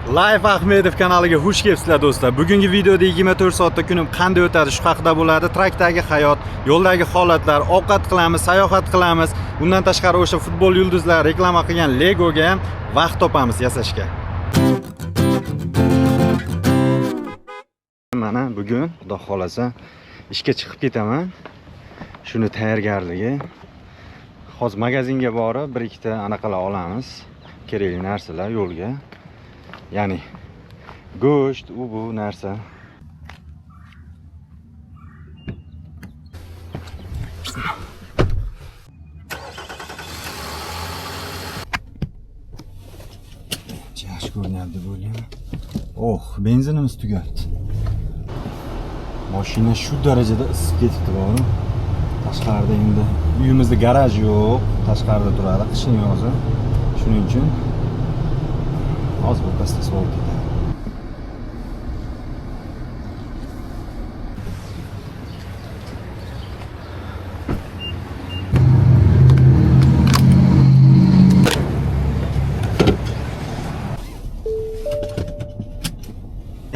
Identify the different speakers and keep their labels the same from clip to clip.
Speaker 1: Live Ahmedov kanaliga xush kelibsizlar do'stlar. Bugungi videoda 24 soatda kunim qanday o'tadi shu haqida bo'ladi. Trakdagi hayot, yo'ldagi holatlar, ovqat qilamiz, sayohat qilamiz. Undan tashqari o'sha futbol yulduzlari reklama qilgan Legoga ham vaqt topamiz yasashga. Mana bugun xudo xolasa ishga chiqib ketaman. Shuni tayyorgarligi. Hozir magazinga borib, bir ikkita anaqalar olamiz. Kerakli narsalar yo'lga. Ya'ni go'sht, bu narsa. Yaxshi ko'rinadi bo'lyapti. Oh, benzinimiz tugadi. Mashina shu darajada isib ketibdi bor. Tashqarida endi uyimizda garaj yo'q, tashqarida turadi qishning yozi. Shuning uchun hozir bu pastda sovib ketadi.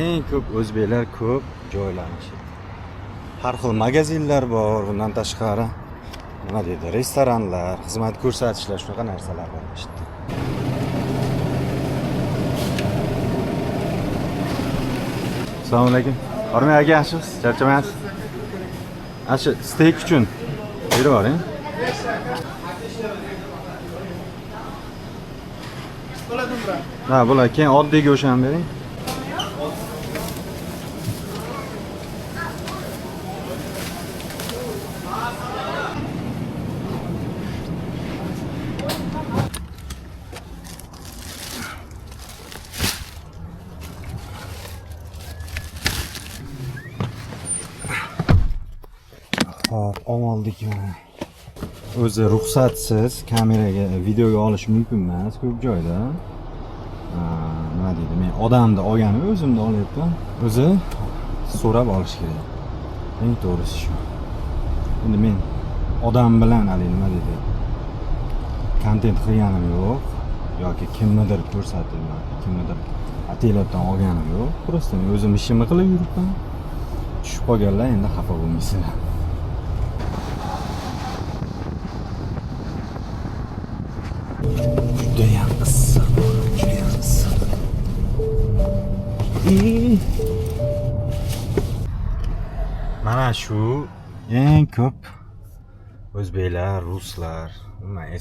Speaker 1: Eng ko'p o'zbeklar ko'p joylashadi. Har xil magazinlar bor, bundan tashqari nima deydi, restoranlar, xizmat ko'rsatishlar, shunaqa narsalar bor işte. Assalomu alaykum. Hormat aka, yaxshisiz? Charchamayapsiz? Ashu steak uchun berib yuboring. Ha, bo'ladi. Keyin oddiy go'sht ham bering. Hop, oldik mana. O'zi ruxsatsiz kameraga videoga olish mumkin emas ko'p joyda. Nima deydi? Men odamni olganim o'zimni olyapman. O'zi so'rab olish kerak. Eng to'g'risi shu. Endi men odam bilan nima deydi? Kontent qilganim yo'q yoki kimnidir ko'rsatib, kimnidir atelyadan olganim yo'q. Prosta men o'zim ishimni qilib yuribman. Tushib qolganlar endi xafa bo'lmaysizlar. Judayam issiq, judayam issiq. Mana shu eng ko'p o'zbeklar, ruslar,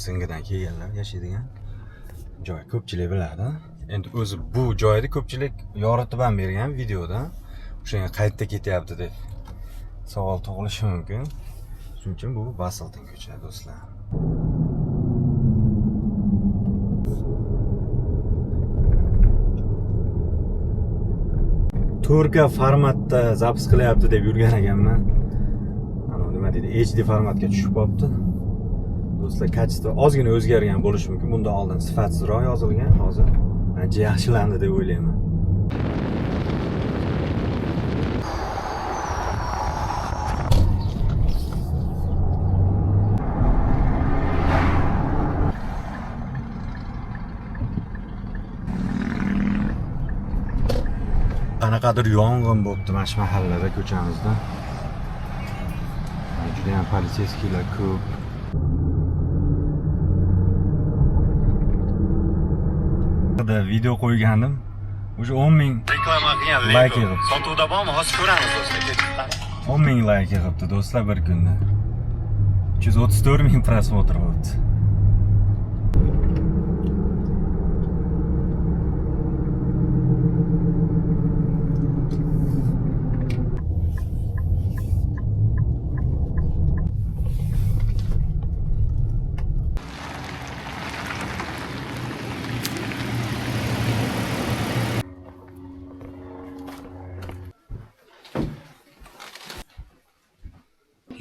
Speaker 1: SNGdan kelganlar yashaydigan joy. Ko'pchilik biladi. Endi o'zi bu joyni ko'pchilik yoritib ham bergan videoda. O'shanga qayerda ketyapti deb savol tug'ilishi mumkin. Shuning uchun bu Basilton ko'cha do'stlar. Turka formatda zapis qilyapti deb yurgan ekanman. Ana nima deydi? HD formatga tushib qolibdi. Do'stlar, kачество ozgina o'zgargan bo'lishi mumkin. Bunda oldin sifatsizroq yozilgan, hozir ancha yaxshilandi deb o'ylayman. Qanaqadir yong'in bo'libdi mana shu mahallada, ko'chamizda. Juda ham politsiyskilar ko'p. Video qo'ygandim. O'sha 10,000 reklama qilgan like yig'ib. Sotuvda bormi? Hozir ko'ramiz do'stlar. 10,000 like yig'ibdi do'stlar bir kunda. 334,000 prosmotr bo'ldi.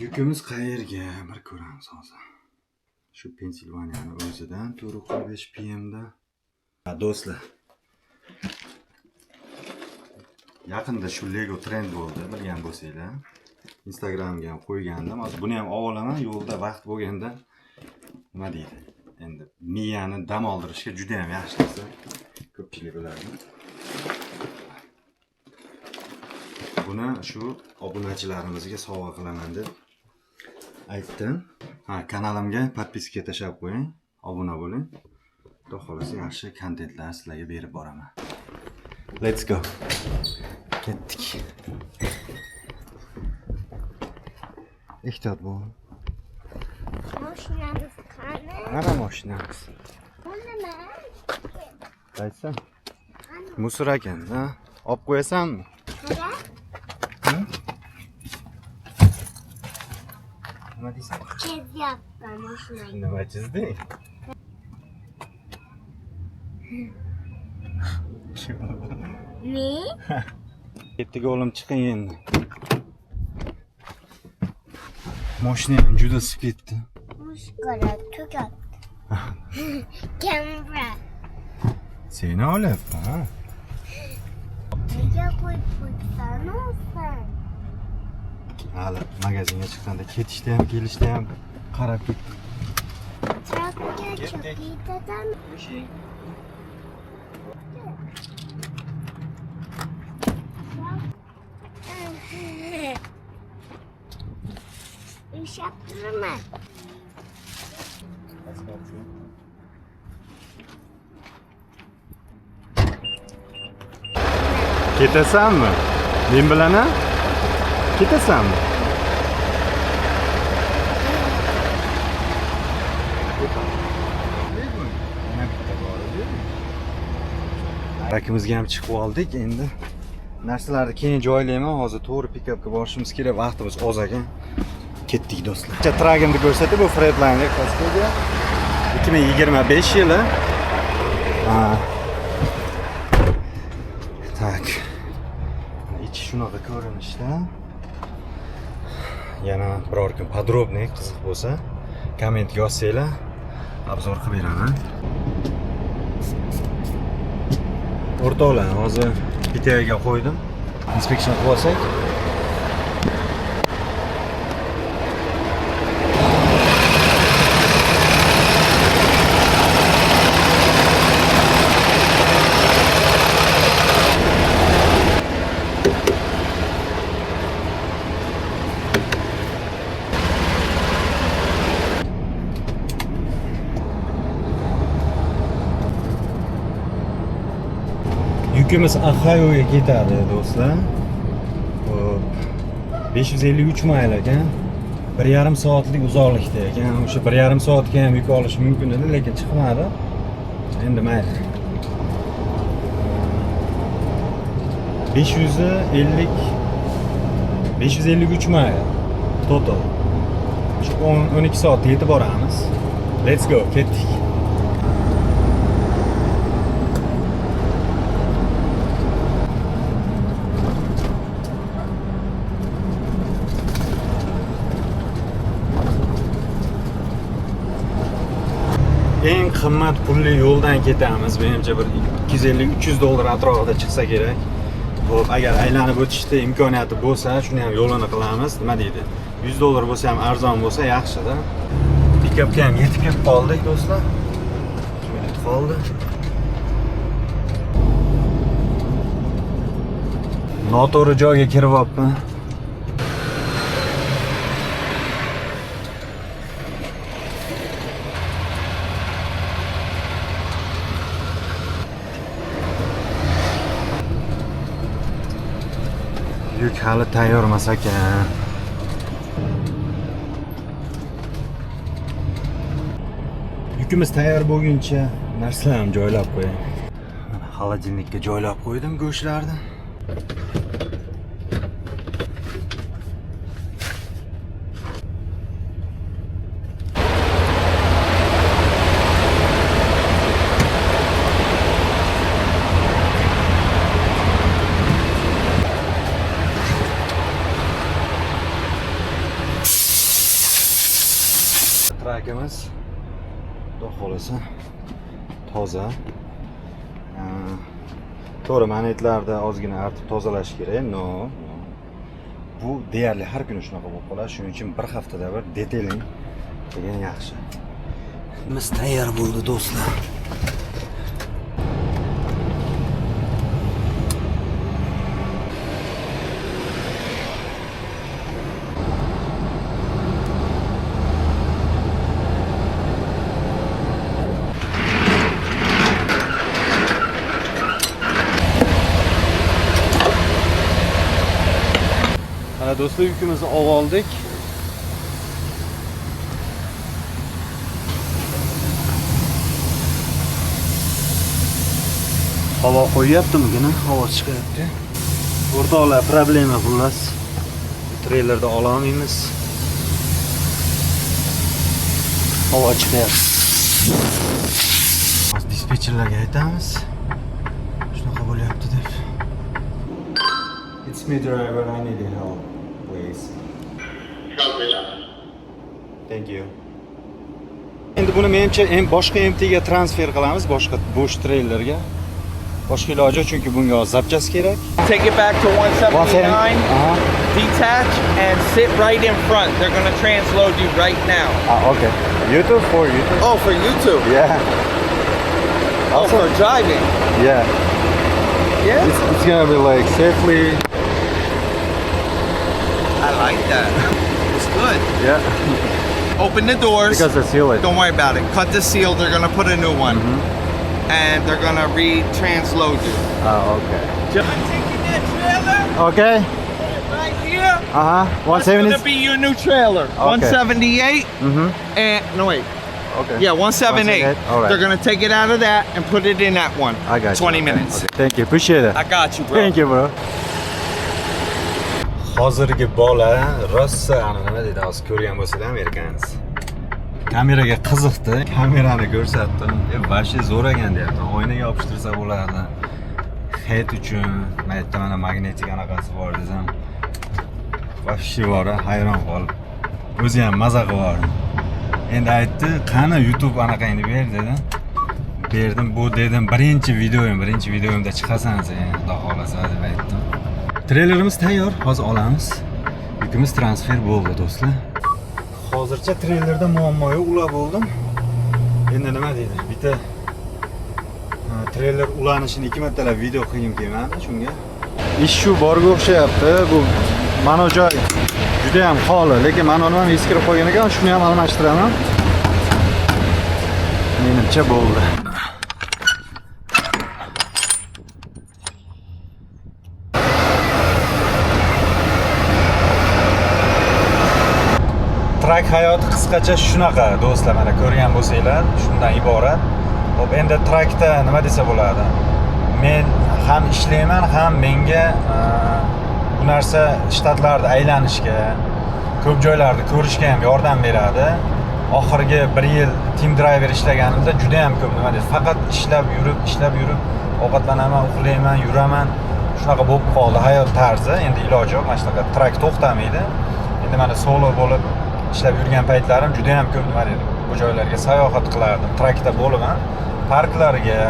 Speaker 1: Yukimiz qayerga? Bir ko'ramiz hozir. Shu Pensilvaniyani o'zidan 4:45 PM da. Do'stlar. Yaqinda shu Lego trend bo'ldi, bilgan bo'lsanglar. Instagramga ham qo'ygandim. Hozir buni ham olaman, yo'lda vaqt bo'lganda nima deydi? Endi miyani dam oldirishga juda ham yaxshi narsa. Ko'pchilik biladi. buni shu obunachilarimizga sovg'a qilaman deb aytdim. Ha, kanalimga podpiska tashlab qo'ying, obuna bo'ling. Xudo xolasa yaxshi kontentlar sizlarga berib boraman. Let's go. Ketdik. Ehtiyot bo'l.
Speaker 2: Mashinamiz qani?
Speaker 1: Mana mashinamiz.
Speaker 2: Bu nima?
Speaker 1: Aytsam. Musor ekan, ha? Olib qo'yasanmi?
Speaker 2: Qara.
Speaker 1: Nima deysan?
Speaker 2: Chezyapman mashinaga.
Speaker 1: Nima chizding?
Speaker 2: Ne?
Speaker 1: Ketdik o'g'lim, chiqing endi. Mashina ham juda isib ketdi.
Speaker 2: Mushkara tugatdi. Kamera.
Speaker 1: Seni olyapman, ha?
Speaker 2: Nega qo'yib qo'ysan o'zing?
Speaker 1: Hali magazinga chiqqanda ketishda ham, kelishda ham qarab ketdim.
Speaker 2: Trakka chopitadan. Ushlab turaman.
Speaker 1: Ketasanmi? Men bilan a? Ketasanmi? Rakimizga ham chiqib oldik. Endi narsalarni keyin joylayman. Hozir to'g'ri pikapga borishimiz kerak. Vaqtimiz oz ekan. Ketdik do'stlar. Tragimni ko'rsatib, bu Fredliner Cascadia 2025 yili. Tak. İçi shunaqa ko'rinishda. Yana biror kun podrobniy qiziq bo'lsa, kommentga yozsanglar, obzor qilib beraman. O'rtoqlar, hozir bitagaga qo'ydim. Inspeksiya qilib olsak. Yükümüz Ohio'ya ketadi do'stlar. 553 mayl ekan. 1,5 soatlik uzoqlikda ekan. O'sha 1,5 soatga ham yuk olish mumkin edi, lekin chiqmadi. Endi mayli. 553 mayl total. Shu 12 soatda yetib boramiz. Let's go, ketdik. Eng qimmat pulli yo'ldan ketamiz. Menimcha bir 250-300 dollar atrofida chiqsa kerak. Xo'p, agar aylanib o'tishda imkoniyati bo'lsa, shuni ham yo'lini qilamiz. Nima deydi? 100 dollar bo'lsa ham arzon bo'lsa yaxshi-da. Pikapga ham yetib kelib qoldik do'stlar. Yetib qoldi. Noto'g'ri joyga kiryapman. Yuk hali tayyor emas ekan. Yukimiz tayyor bo'lguncha narsalarni joylab qo'ying. Xolodilnikka joylab qo'ydim go'shtlarni. Trakimiz xudo xolasa toza. To'g'ri, manetlarda ozgina artib tozalash kerak. No. Bu deyarli har kuni shunaqa bo'lib qoladi. Shuning uchun bir haftada bir detailing degan yaxshi. Biz tayyor bo'ldi do'stlar. do'stlar, yukimizni oldik. Havo qo'yyaptimi? Havo chiqyapti. O'rtoqlar, problema xullas. Treylerda ololmaymiz. Havo chiqyapti. Hozir dispetcherlarga aytamiz. Shunaqa bo'lyapti deb. It's me driver, I need your help, please. Thank you. Endi buni menimcha boshqa MTga transfer qilamiz, boshqa bo'sh treylerga. Boshqa iloji yo'q, chunki bunga zapchast kerak.
Speaker 3: Take it back to 179, detach, and sit right in front. They're going to transload you right now.
Speaker 1: Okay. YouTube for YouTube.
Speaker 3: Oh, for YouTube?
Speaker 1: Yeah.
Speaker 3: Oh, for driving?
Speaker 1: Yeah.
Speaker 3: Yeah?
Speaker 1: It's gonna be like safely.
Speaker 3: I like that. It's good.
Speaker 1: Yeah.
Speaker 3: Open the doors.
Speaker 1: Because they seal it.
Speaker 3: Don't worry about it. Cut the seal. They're going to put a new one. And they're going to re-transload you.
Speaker 1: Oh, okay.
Speaker 3: I'm taking that trailer
Speaker 1: Okay.
Speaker 3: right here.
Speaker 1: Uh-huh.
Speaker 3: That's
Speaker 1: 170.
Speaker 3: going to be your new trailer. 178. And, no wait.
Speaker 1: Okay.
Speaker 3: Yeah, 178.
Speaker 1: 178, all right.
Speaker 3: They're gonna take it out of that and put it in that one.
Speaker 1: I got you.
Speaker 3: 20 minutes.
Speaker 1: Okay. Thank you. Appreciate it.
Speaker 3: I got you, bro.
Speaker 1: Thank you, bro. Hozirgi bola rossa nima deydi, hozir ko'rgan bo'lsanglar amerikanец. Kameraga qiziqdi, kamerani ko'rsatdim. Vashi zo'r ekan deyapti. Oynaga yopishtirsa bo'ladi. Head uchun, mayda mana magnetik anaqasi bor desam. Vashi bor, hayron qolib. O'zi ham maza qilib. Endi aytdi, qani YouTube anaqangni ber dedi. Berdim, bu dedim, birinchi videoyimda chiqasan sen, xudo xolasa deb aytdim. Treylerimiz tayyor, hozir olamiz. Yukimiz transfer bo'ldi, do'stlar. Hozircha treylerda muammo yo'q, ulab bo'ldim. Endi nima deydi? Bitta treyler ulanishini 2 martalab video qilgim kelmadi shunga. Ish shu borga o'xshayapti. Bu mana joy juda ham xoli, lekin men uni ham eskirib qo'ygan ekan, shuni ham almashtiraman. Menimcha bo'ldi. Trak hayoti qisqacha shunaqa, do'stlar, mana ko'rgan bo'lsanglar, shundan iborat. Hop, endi trakda nima desa bo'ladi? Men ham ishlayman, ham menga bu narsa shtatlarda aylanishga, ko'p joylarni ko'rishga ham yordam beradi. Oxirgi 1 yil team driver ishlaganimda juda ham ko'p nima deydi, faqat ishlab yurib, ovqatlanaman, uxlayman, yuraman. Shunaqa bo'lib qoldi hayot tarzi. Endi iloji yo'q, mana shunaqa trak to'xtamaydi. Endi mana solo bo'lib ishlab yurgan paytlarim juda ham ko'p nima deydi, bu joylarga sayohat qilardim. Trakda bo'laman, parklarga,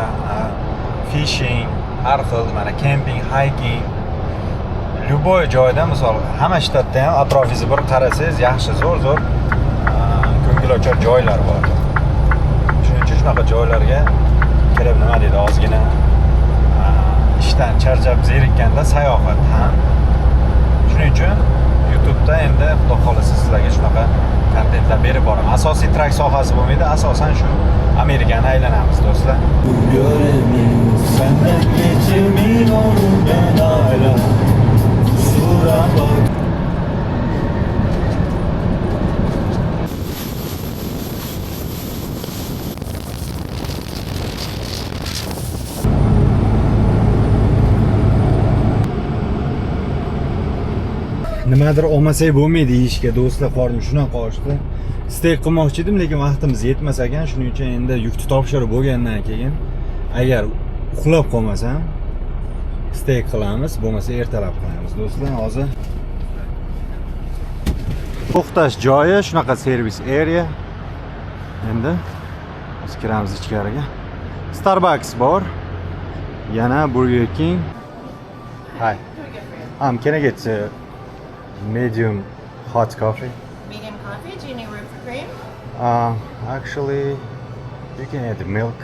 Speaker 1: fishing, har xil mana camping, hiking, любой joyda, misol hamma shtatda ham atrofingizni bir qarasangiz, yaxshi zo'r ko'ngilochar joylar bor. Shuning uchun shunaqa joylarga kirib nima deydi, ozgina ishdan charchab zerikkanda sayohat ham. Shuning uchun YouTube'da endi xudo xolasa sizlarga shunaqa kontentlar berib boraman. Asosiy trak sohasi bo'lmaydi, asosan shu Amerikani aylanamiz, do'stlar. Nimadir olmasak bo'lmaydi yeyishga, do'stlar, qornim shunaqa ochdi. Steak qilmoqchi edim, lekin vaqtimiz yetmas ekan. Shuning uchun endi yukni topshirib bo'lgandan keyin agar uxlab qolmasam steak qilamiz, bo'lmasa ertalab qilamiz, do'stlar. Hozir to'xtash joyi, shunaqa servis area. Endi biz kiramiz ichkariga. Starbucks bor. Yana Burger King. Hi. Can I get medium hot coffee?
Speaker 4: Medium coffee. Do you need room for cream?
Speaker 1: Actually, you can add milk.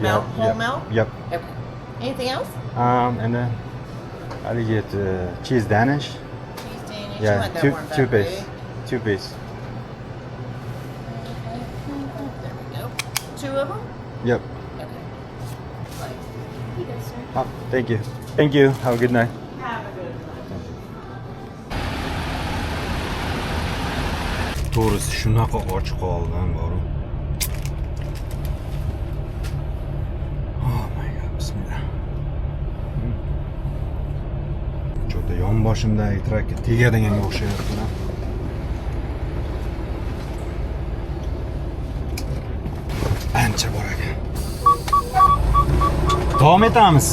Speaker 4: Milk? Whole
Speaker 1: yep,
Speaker 4: milk?
Speaker 1: Yep.
Speaker 4: Okay. Anything else?
Speaker 1: And then I'll get cheese Danish.
Speaker 4: Cheese Danish. You
Speaker 1: Yeah,
Speaker 4: want that warmed up,
Speaker 1: two piece.
Speaker 4: right?
Speaker 1: 2 piece.
Speaker 4: There we go. 2 of them?
Speaker 1: Yep.
Speaker 4: Okay.
Speaker 1: Oh, thank you. Thank you. Have a good night.
Speaker 4: Have a good one.
Speaker 1: to'g'risi shunaqa och qoldim boru. Oh my god, bismillah. Cho'ta yonboshimdagi trakka tegadiganga o'xshayapti. Ancha bor ekan. Davom etamiz.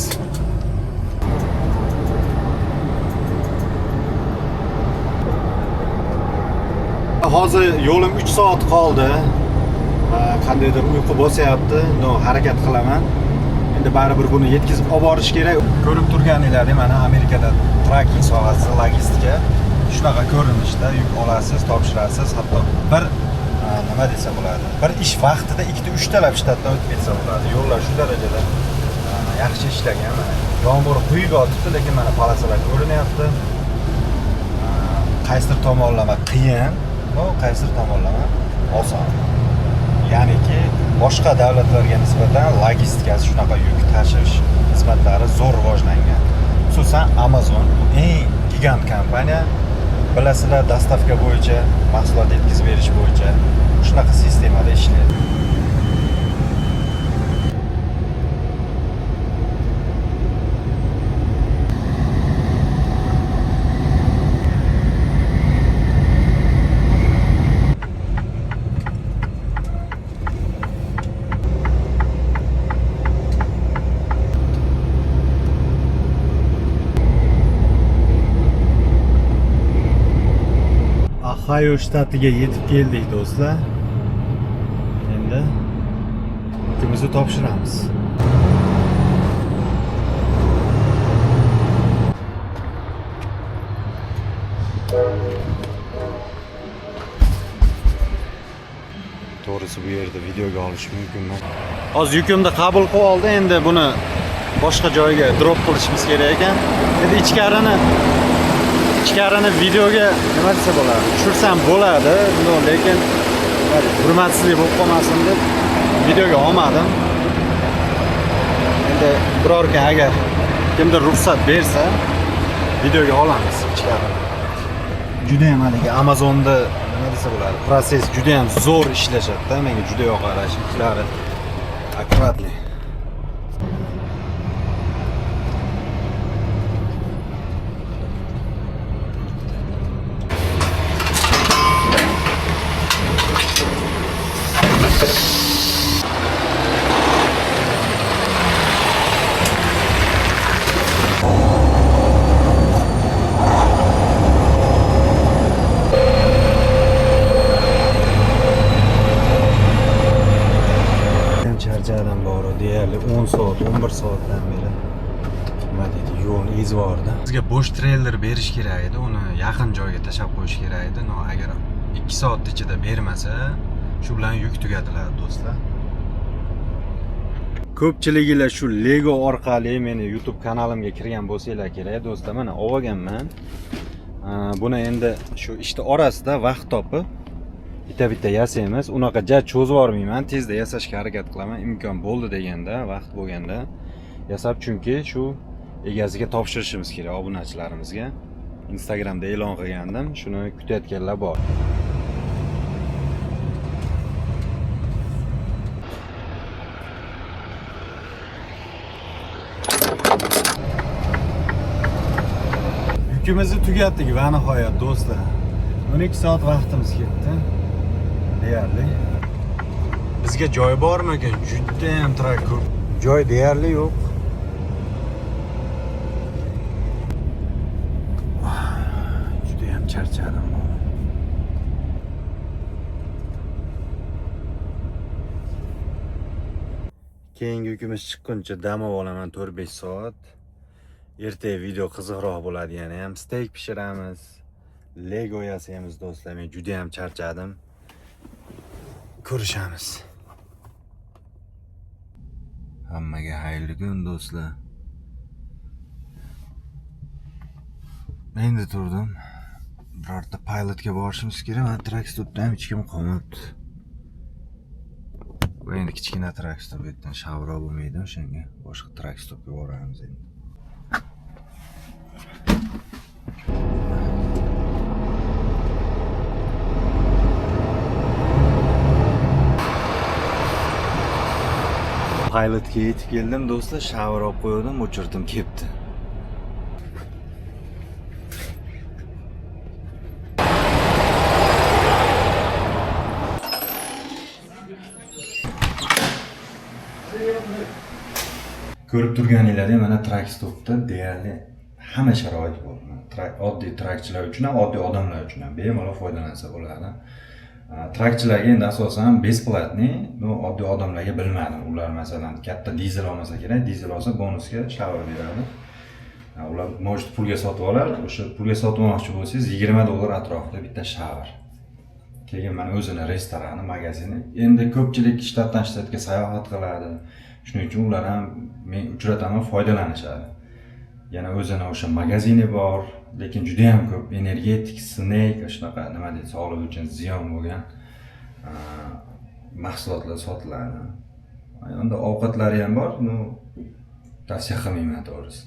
Speaker 1: Hozir yo'lim 3 soat qoldi. Qandaydir uyqu bosyapti. Harakat qilaman. Endi baribir buni yetkazib olib borish kerak. Ko'rib turganinglardek, mana Amerikada tracking sohasi, logistika shunaqa ko'rinishda yuk olasiz, topshirasiz, hatto bir nima desa bo'ladi. Bir ish vaqtida 2-3 talab shtatdan o'tib ketsa bo'ladi. Yo'llar shu darajada yaxshi ishlagan. Mana yomg'ir quyib yotibdi, lekin mana palasalar ko'rinyapti. Qaysidir tomonlama qiyin, qaysidir tomonlama oson. Ya'niki boshqa davlatlarga nisbatan logistikasi shunaqa yuk tashish xizmatlari zo'r rivojlangan. Xususan Amazon eng gigant kompaniya, bilasizlar, dostavka bo'yicha, mahsulot yetkazib berish bo'yicha shunaqa sistemada ishlaydi. Ohio shtatiga yetib keldik do'stlar. Endi yukimizni topshiramiz. To'g'risi bu yerda videoga olish mumkinmi? Hozir yukimni qabul qilib oldi, endi buni boshqa joyga drop qilishimiz kerak ekan. Endi ichkarini videoga nima desa bo'ladi, tushirsam bo'ladi, lekin hurmatsizlik bo'lib qolmasin deb videoga olmadim. Endi birorga agar kimdir ruxsat bersa videoga olamiz ichkarini. Juda ham haligi Amazonda nima desa bo'ladi, proses juda ham zo'r ishlashadi-da, menga juda yoqadi ishlari. Akkuratli. Charjadan bor, deyarli 10 soat, 11 soatdan beri nima deydi, yo'lni ezvordi. Bizga bo'sh treyler berish kerak edi, uni yaqin joyga tashab qo'yish kerak edi. Agar 2 soat ichida bermasa, shu bilan yuk tugatiladi do'stlar. Ko'pchiliginglar shu Lego orqali meni YouTube kanalimga kirgan bo'lsanglar kerak do'stlar. Mana olganman. Buni endi shu ishni orasida vaqt topib bitta yasaymiz. Unaqa jaj cho'zib yormayman, tezda yasashga harakat qilaman. Imkon bo'ldi deganda, vaqt bo'lganda yasab, chunki shu egasiga topshirishimiz kerak obunachilarimizga. Instagramda e'lon qilgandim, shuni kutayotganlar bor. Yukimizni tugatdik va nihoyat do'stlar. 12 soat vaqtimiz ketdi. Deyarli. Bizga joy bormi ekan? Juda ham trak ko'p. Joy deyarli yo'q. Juda ham charchadim. Keyingi yukimiz chiqquncha dam olaman 4-5 soat. Ertaga video qiziqroq bo'ladi, yana ham steak pishiramiz. Lego yasaymiz do'stlar. Men juda ham charchadim. Ko'rishamiz. Hammaga xayrli kun do'stlar. Endi turdim. Birorta pilotga borishimiz kerak. Men trackstopda ham hech kim qolmabdi. Bu endi kichkina trackstop, bu yerdan shavro bo'lmaydi, o'shanga boshqa trackstopga boramiz endi. Pilotga yetib keldim do'stlar, shower olib qo'ydim, o'chirdim ketdi. Ko'rib turganinglardek mana Track Stopda deyarli hamma sharoit bor. Oddiy trakchilar uchun ham, oddiy odamlar uchun ham bemalol foydalansa bo'ladi. Trakchilarga endi asosan besplatniy, oddiy odamlarga bilmadim. Ular masalan katta dizel olmasa kerak, dizel olsa bonusga shower beradi. Ular может pulga sotib olar, o'sha pulga sotib olmoqchi bo'lsangiz $20 atrofida bitta shower. Keyin mana o'zini restorani, magazini. Endi ko'pchilik shtatdan shtatga sayohat qiladi. Shuning uchun ular ham men uchrataman foydalanishadi. Yana o'zini o'sha magazini bor, lekin juda ham ko'p energetik, snake, shunaqa nima deydi, sog'liq uchun ziyon bo'lgan mahsulotlar sotiladi. Unda ovqatlari ham bor, tavsiya qilmayman to'g'risi.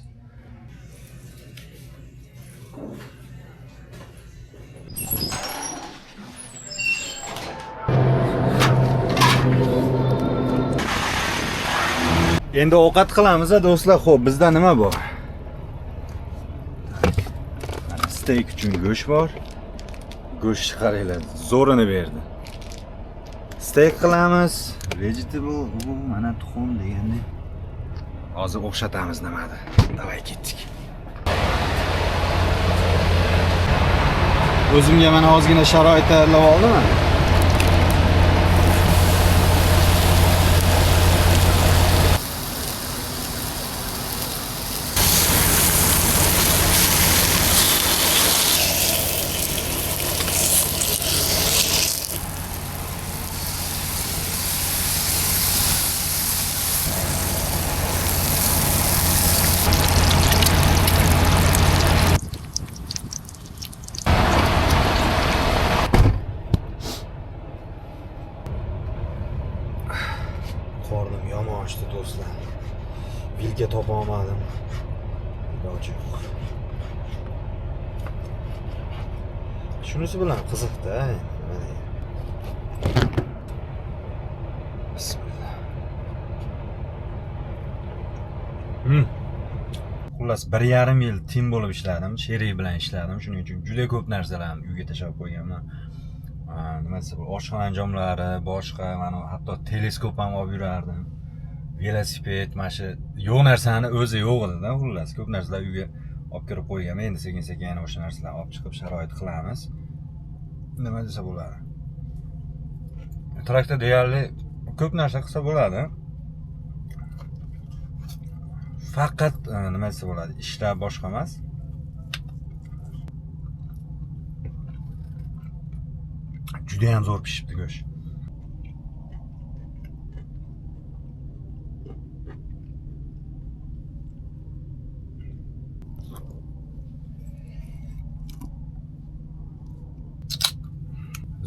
Speaker 1: Endi ovqat qilamiz do'stlar. Xo'p, bizda nima bor? Steak uchun go'sht bor. Go'sht qaranglar, zo'rini berdi. Steak qilamiz. Vegetable, mana tuxum deganda. Hozir o'xshatamiz nimada. Davay ketdik. O'zimga mana ozgina sharoit tayyorlab oldim. Qornim yomon ochdi do'stlar. Vilga topa olmadim. Iloji yo'q. Shunisi bilan qiziqda. Bismillah. Xullas 1,5 yil tim bo'lib ishladim, sherik bilan ishladim. Shuning uchun juda ko'p narsalarni uyga tashlab qo'yganman. Nima desa, oshxona anjomlari, boshqa, mana hatto teleskop ham olib yurardim. Velosiped, mana shu yo'q narsani o'zi yo'q edi-da, xullas. Ko'p narsalar uyga olib kirib qo'yganman. Endi sekin-sekin yana o'sha narsalarni olib chiqib sharoit qilamiz. Nima desa bo'ladi? Traktor deyarli ko'p narsa qilsa bo'ladi. Faqat nima desa bo'ladi? Ishlar boshqa emas. Juda ham zo'r pishibdi go'sht.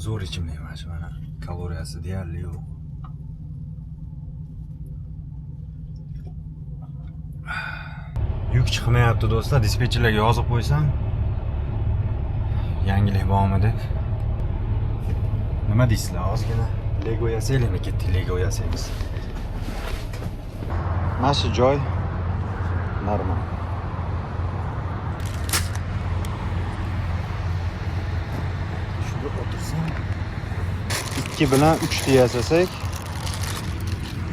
Speaker 1: Zo'r ichimlik mana kaloriyasi deyarli yo'q. Yuk chiqmayapti do'stlar, dispetcherlarga yozib qo'ysam yangilik bormi deb. Nima deysizlar? Ozgina Lego yasaylikmi? Ketdik Lego yasaymiz. Mana shu joy normal. Shunda o'tirsam 2 bilan 3 ta yasasak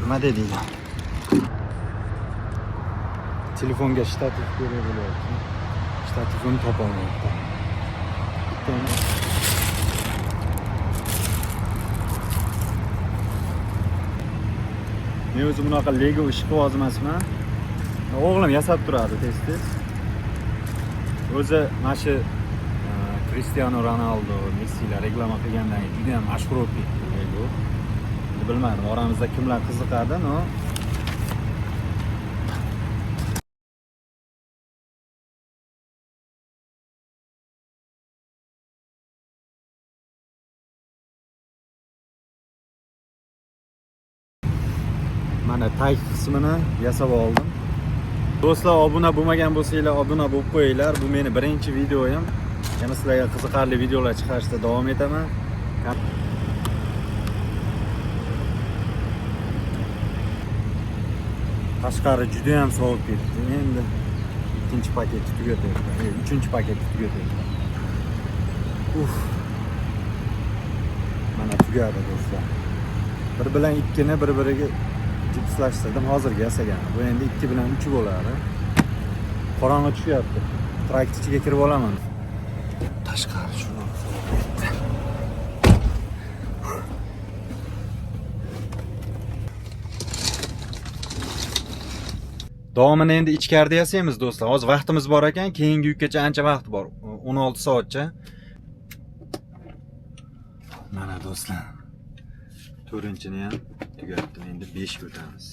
Speaker 1: nima dedinglar? Telefonga shtativ kerak bo'lyapti. Shtativini topolmayapti. Men o'zim bunaqa Lego ishqiboz emasman. O'g'lim yasab turadi tez-tez. O'zi mana shu Cristiano Ronaldo, Messilar reklama qilgandan keyin juda ham mashhur bo'lib ketdi Lego. Bilmadim, oramizda kimlar qiziqadi, no? Mana tag qismini yasab oldim. Do'stlar, obuna bo'lmagan bo'lsanglar, obuna bo'lib qo'yinglar. Bu meni birinchi videoyim. Yana sizlarga qiziqarli videolar chiqarishda davom etaman. Tashqari juda ham sovib ketdi. Endi ikkinchi paketni tugatyapman. Uchinchi paketni tugatyapman. Mana tugadi do'stlar. Bir bilan ikkini bir-biriga jipslashtirdim. Hozirga yasagan. Bu endi 2 bilan 3 bo'ladi. Qorong'i tushyapti. Traktor ichiga kirib olaman. Tashqari shuni davomini endi ichkarida yasaymiz do'stlar. Hozir vaqtimiz bor ekan, keyingi yukgacha ancha vaqt bor. 16 soatcha. Mana do'stlar. 4-chini ham tugatdim. Endi 5 ga o'tamiz.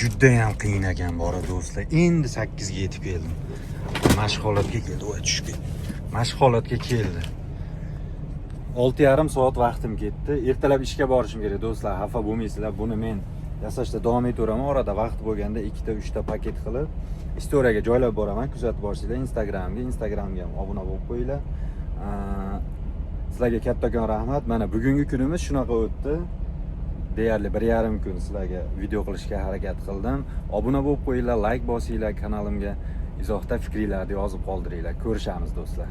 Speaker 1: Juda ham qiyin ekan bora do'stlar. Endi 8 ga yetib keldim. Mashq holatga keldi, voy tushib. Mashq holatga keldi. 6,5 soat vaqtim ketdi. Ertalab ishga borishim kerak do'stlar. Xafa bo'lmaysizlar. Buni men yasashda davom etaveraman. Orada vaqt bo'lganda 2 ta 3 ta paket qilib istoriyaga joylab boraman. Kuzatib borsanglar Instagramga ham obuna bo'lib qo'yinglar. Sizlarga kattakon rahmat. Mana bugungi kunimiz shunaqa o'tdi. Deyarli 1,5 kun sizlarga video qilishga harakat qildim. Obuna bo'lib qo'yinglar, like bosinglar, kanalimga izohda fikringizni yozib qoldiringlar. Ko'rishamiz do'stlar.